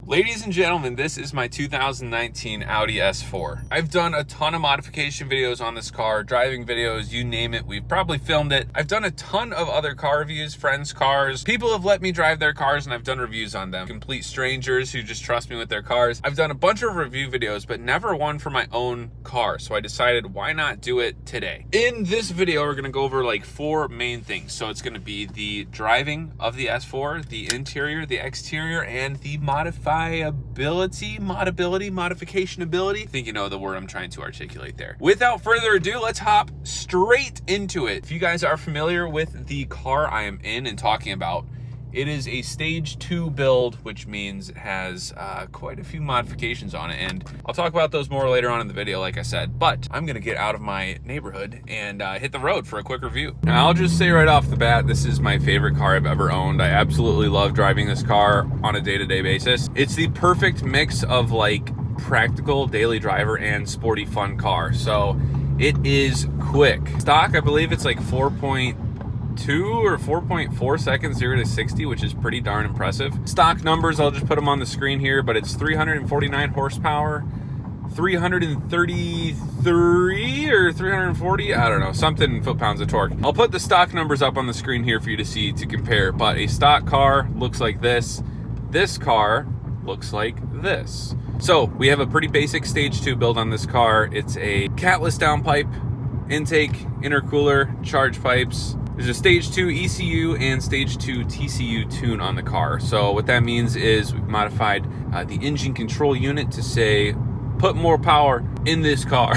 Ladies and gentlemen, this is my 2019 Audi S4. I've done a ton of modification videos on this car, driving videos, you name it, we've probably filmed it. I've done a ton of other car reviews, friends' cars. People have let me drive their cars and I've done reviews on them. Complete strangers who just trust me with their cars. I've done a bunch of review videos, but never one for my own car. So I decided, why not do it today? In this video, we're gonna go over like 4 main things. So it's gonna be the driving of the S4, the interior, the exterior, and the modification ability. I think you know the word I'm trying to articulate there. Without further ado, let's hop straight into it. If you guys are familiar with the car I am in and talking about, it is a stage 2 build, which means it has quite a few modifications on it, and I'll talk about those more later on in the video, like I said. But I'm gonna get out of my neighborhood and hit the road for a quick review. Now, I'll just say right off the bat, this is my favorite car I've ever owned. I absolutely love driving this car on a day-to-day basis. It's the perfect mix of like practical daily driver and sporty fun car. So it is quick. Stock, I believe it's like 4.2 or 4.4 seconds 0 to 60, which is pretty darn impressive. Stock numbers, I'll just put them on the screen here, but it's 349 horsepower, 333 or 340, I don't know, something foot-pounds of torque. I'll put the stock numbers up on the screen here for you to see, to compare, but a stock car looks like this. This car looks like this. So we have a pretty basic stage 2 build on this car. It's a catless downpipe, intake, intercooler, charge pipes. There's a stage 2 ECU and stage 2 TCU tune on the car. So what that means is we've modified the engine control unit to say, put more power in this car.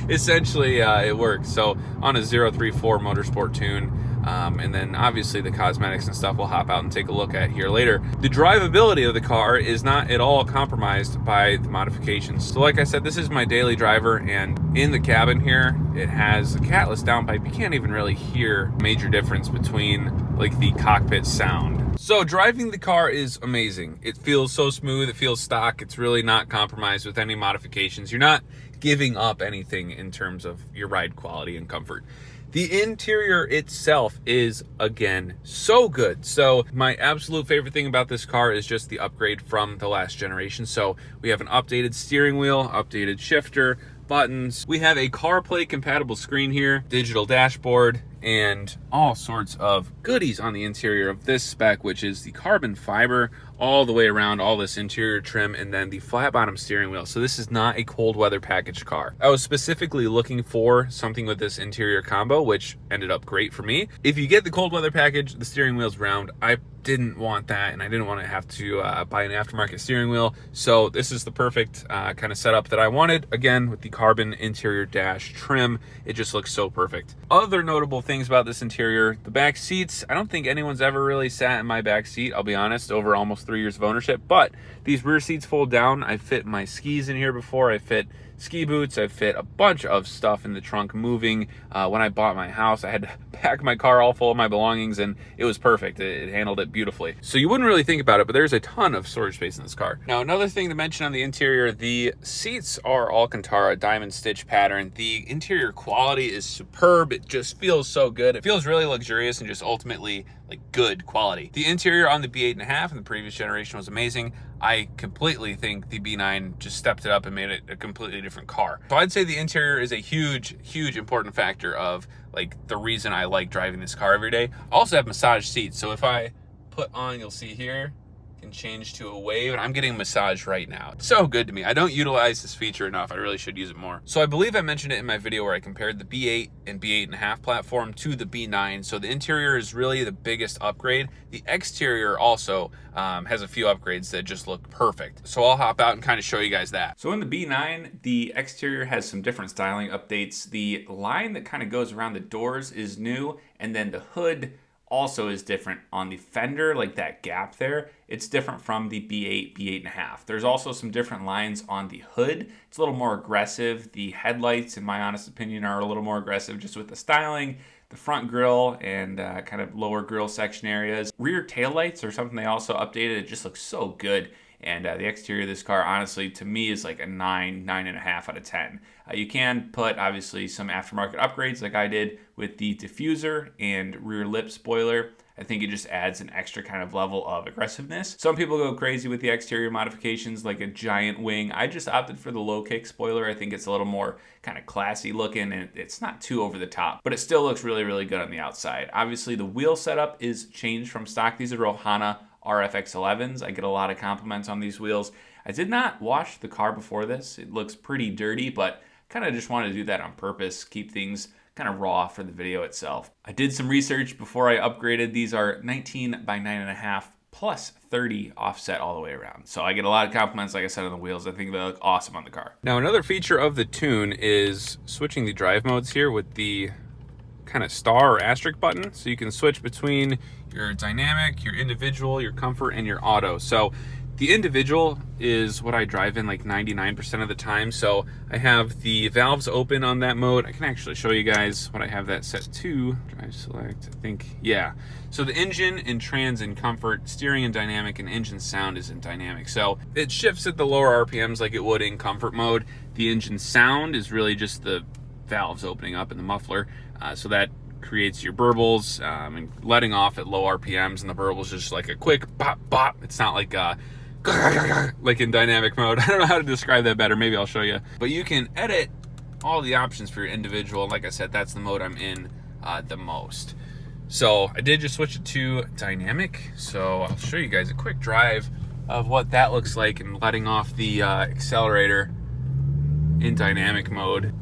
Essentially, it works. So on a 034 Motorsport tune. And then obviously the cosmetics and stuff we'll hop out and take a look at here later. The drivability of the car is not at all compromised by the modifications. So like I said, this is my daily driver, and in the cabin here, it has a catless downpipe. You can't even really hear a major difference between like the cockpit sound. So driving the car is amazing. It feels so smooth, it feels stock. It's really not compromised with any modifications. You're not giving up anything in terms of your ride quality and comfort. The interior itself is, again, so good. So my absolute favorite thing about this car is just the upgrade from the last generation. So we have an updated steering wheel, updated shifter, buttons. We have a CarPlay compatible screen here, digital dashboard, and all sorts of goodies on the interior of this spec, which is the carbon fiber all the way around, all this interior trim, and then the flat bottom steering wheel. So this is not a cold weather package car. I was specifically looking for something with this interior combo, which ended up great for me. If you get the cold weather package, the steering wheel's round. I didn't want that, and I didn't want to have to buy an aftermarket steering wheel. So this is the perfect kind of setup that I wanted. Again, with the carbon interior dash trim, it just looks so perfect. Other notable things about this interior, the back seats. I don't think anyone's ever really sat in my back seat, I'll be honest, over almost 3 years of ownership, but these rear seats fold down. I fit my skis in here before. I fit ski boots. I fit a bunch of stuff in the trunk moving. When I bought my house, I had to pack my car all full of my belongings, and it was perfect. It handled it beautifully. So you wouldn't really think about it, but there's a ton of storage space in this car. Now, another thing to mention on the interior, the seats are Alcantara diamond stitch pattern. The interior quality is superb. It just feels so good. It feels really luxurious and just ultimately like good quality. The interior on the B8.5 in the previous generation was amazing. I completely think the B9 just stepped it up and made it a completely different car. So I'd say the interior is a huge important factor of like the reason I like driving this car every day. I also have massage seats, so if I put on, you'll see here, can change to a wave, and I'm getting a massage right now. It's so good to me. I don't utilize this feature enough. I really should use it more. So I believe I mentioned it in my video where I compared the B8 and B8.5 platform to the B9. So the interior is really the biggest upgrade. The exterior also has a few upgrades that just look perfect. So I'll hop out and kind of show you guys that. So in the B9, the exterior has some different styling updates. The line that kind of goes around the doors is new, and then the hood also is different on the fender, like that gap there. It's different from the B8, B8.5. There's also some different lines on the hood. It's a little more aggressive. The headlights, in my honest opinion, are a little more aggressive just with the styling, the front grille, and kind of lower grille section areas. Rear taillights are something they also updated. It just looks so good. And the exterior of this car, honestly, to me is like a 9.5 out of 10. You can put, obviously, some aftermarket upgrades like I did with the diffuser and rear lip spoiler. I think it just adds an extra kind of level of aggressiveness. Some people go crazy with the exterior modifications like a giant wing. I just opted for the low kick spoiler. I think it's a little more kind of classy looking, and it's not too over the top, but it still looks really, really good on the outside. Obviously, the wheel setup is changed from stock. These are Rohana RFX 11s. I get a lot of compliments on these wheels. I did not wash the car before this. It looks pretty dirty, but kind of just wanted to do that on purpose, keep things kind of raw for the video itself. I did some research before I upgraded. These are 19 by 9.5 plus 30 offset all the way around. So I get a lot of compliments, like I said, on the wheels. I think they look awesome on the car. Now, another feature of the Tune is switching the drive modes here with the kind of star or asterisk button. So you can switch between your dynamic, your individual, your comfort, and your auto. So the individual is what I drive in like 99% of the time. So I have the valves open on that mode. I can actually show you guys what I have that set to. Drive select, I think, yeah. So the engine and trans in comfort, steering in dynamic, and engine sound is in dynamic. So it shifts at the lower RPMs like it would in comfort mode. The engine sound is really just the valves opening up in the muffler. So that creates your burbles and letting off at low RPMs, and the burbles just like a quick bop, bop. It's not like like in dynamic mode. I don't know how to describe that better. Maybe I'll show you. But you can edit all the options for your individual. Like I said, that's the mode I'm in the most. So I did just switch it to dynamic. So I'll show you guys a quick drive of what that looks like and letting off the accelerator in dynamic mode.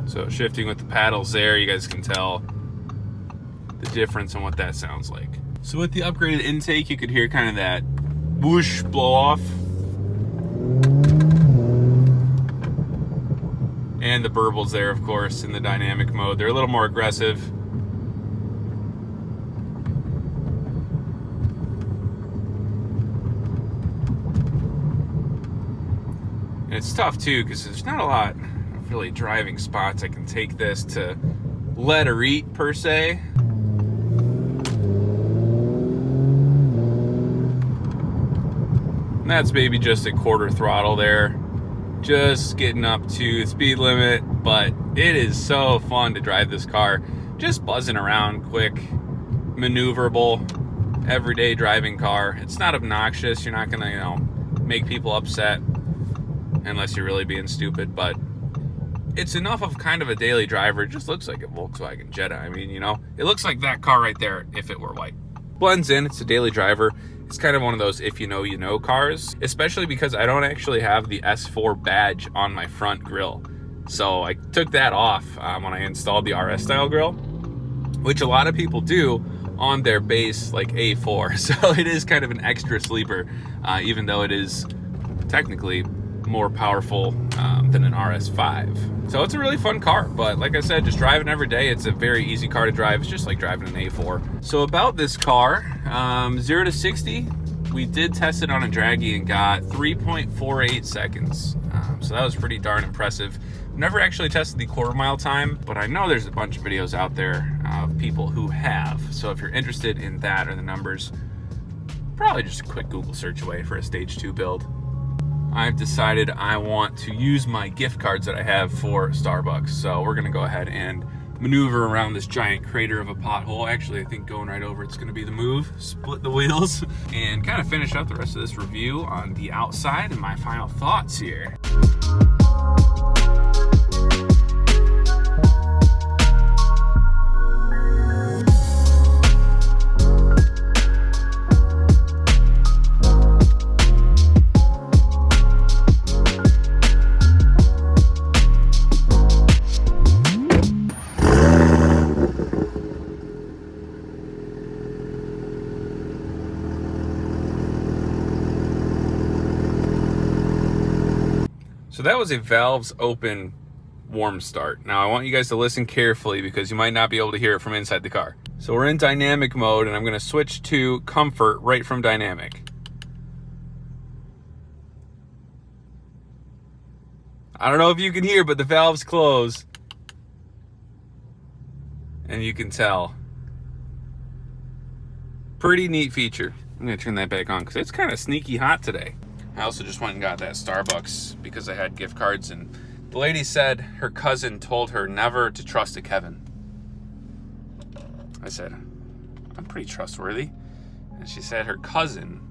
So shifting with the paddles there, you guys can tell the difference in what that sounds like. So with the upgraded intake, you could hear kind of that whoosh blow off. And the burbles there, of course, in the dynamic mode. They're a little more aggressive. And it's tough too, because there's not a lot really driving spots I can take this to let or eat per se. And that's maybe just a quarter throttle there, just getting up to speed limit, but it is so fun to drive this car. Just buzzing around, quick, maneuverable, everyday driving car. It's not obnoxious. You're not gonna, you know, make people upset unless you're really being stupid, but it's enough of kind of a daily driver. It just looks like a Volkswagen Jetta. I mean, you know, it looks like that car right there if it were white. Blends in, it's a daily driver. It's kind of one of those if you know, you know cars, especially because I don't actually have the S4 badge on my front grille. So I took that off when I installed the RS style grille, which a lot of people do on their base like A4. So it is kind of an extra sleeper, even though it is technically more powerful than an RS5. So it's a really fun car, but like I said, just driving every day, it's a very easy car to drive. It's just like driving an A4. So about this car, 0 to 60, we did test it on a draggy and got 3.48 seconds. So that was pretty darn impressive. Never actually tested the quarter-mile time, but I know there's a bunch of videos out there of people who have. So if you're interested in that or the numbers, probably just a quick Google search away for a stage 2 build. I've decided I want to use my gift cards that I have for Starbucks. So we're gonna go ahead and maneuver around this giant crater of a pothole. Actually, I think going right over it's gonna be the move. Split the wheels and kind of finish up the rest of this review on the outside and my final thoughts here. So that was a valves open warm start. Now I want you guys to listen carefully because you might not be able to hear it from inside the car. So we're in dynamic mode and I'm gonna switch to comfort right from dynamic. I don't know if you can hear, but the valves close. and you can tell. Pretty neat feature. I'm gonna turn that back on because it's kind of sneaky hot today. I also just went and got that Starbucks because I had gift cards, and the lady said her cousin told her never to trust a Kevin. I said, I'm pretty trustworthy. And she said her cousin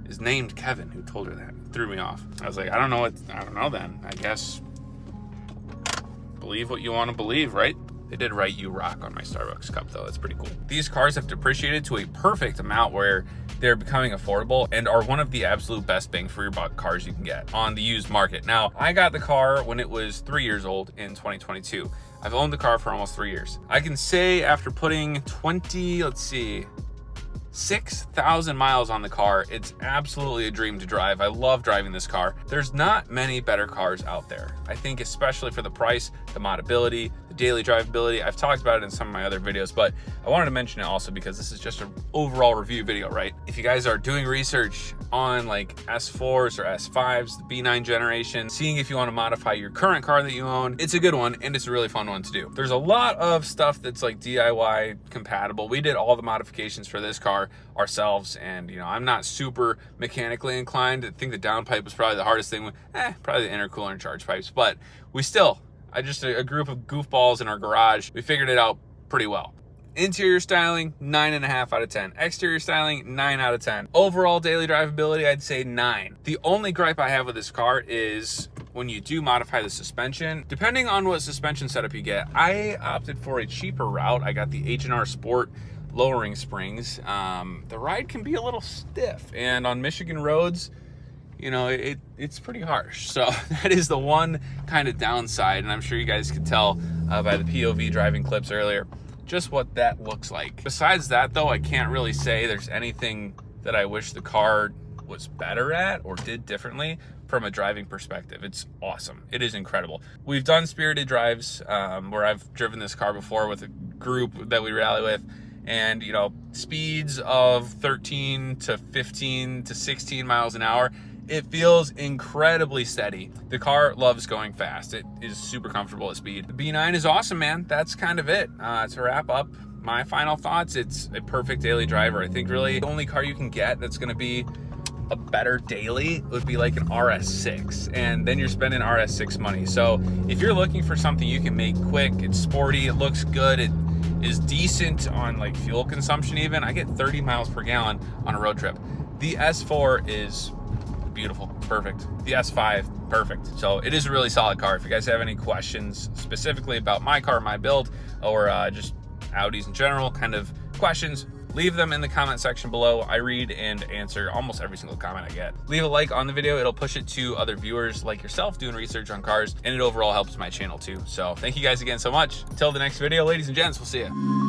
is named Kevin who told her that. It threw me off. I was like, I don't know then. I guess believe what you want to believe, right? They did write "You Rock" on my Starbucks cup though. That's pretty cool. These cars have depreciated to a perfect amount where they're becoming affordable and are one of the absolute best bang for your buck cars you can get on the used market. Now, I got the car when it was 3 years old in 2022. I've owned the car for almost 3 years. I can say after putting 6,000 miles on the car, it's absolutely a dream to drive. I love driving this car. There's not many better cars out there. I think especially for the price, the modability, the daily drivability. I've talked about it in some of my other videos, but I wanted to mention it also because this is just an overall review video, right? If you guys are doing research on like S4s or S5s, the B9 generation, seeing if you want to modify your current car that you own, it's a good one and it's a really fun one to do. There's a lot of stuff that's like DIY compatible. We did all the modifications for this car ourselves, and you know, I'm not super mechanically inclined. I think the downpipe was probably the hardest thing. Probably the intercooler and charge pipes, but a group of goofballs in our garage, we figured it out pretty well. Interior styling, 9.5 out of 10. Exterior styling, 9 out of 10. Overall daily drivability, I'd say 9. The only gripe I have with this car is when you do modify the suspension, depending on what suspension setup you get. I opted for a cheaper route. I got the H&R Sport lowering springs. The ride can be a little stiff, and on Michigan roads, you know, it's pretty harsh. So that is the one kind of downside, and I'm sure you guys could tell by the POV driving clips earlier just what that looks like. Besides that though, I can't really say there's anything that I wish the car was better at or did differently from a driving perspective. It's awesome. It is incredible. We've done spirited drives where I've driven this car before with a group that we rally with, and you know, speeds of 13 to 15 to 16 miles an hour. It feels incredibly steady. The car loves going fast. It is super comfortable at speed. The B9 is awesome, man. That's kind of it. To wrap up my final thoughts, it's a perfect daily driver. I think really the only car you can get that's gonna be a better daily would be like an RS6, and then you're spending RS6 money. So if you're looking for something you can make quick, it's sporty, it looks good, it is decent on like fuel consumption even. I get 30 miles per gallon on a road trip. The S4 is beautiful, perfect. The S5, perfect. So it is a really solid car. If you guys have any questions specifically about my car, my build, or just Audis in general, kind of questions, leave them in the comment section below. I read and answer almost every single comment I get. Leave a like on the video. It'll push it to other viewers like yourself doing research on cars, and it overall helps my channel too. So thank you guys again so much. Until the next video, ladies and gents, we'll see you.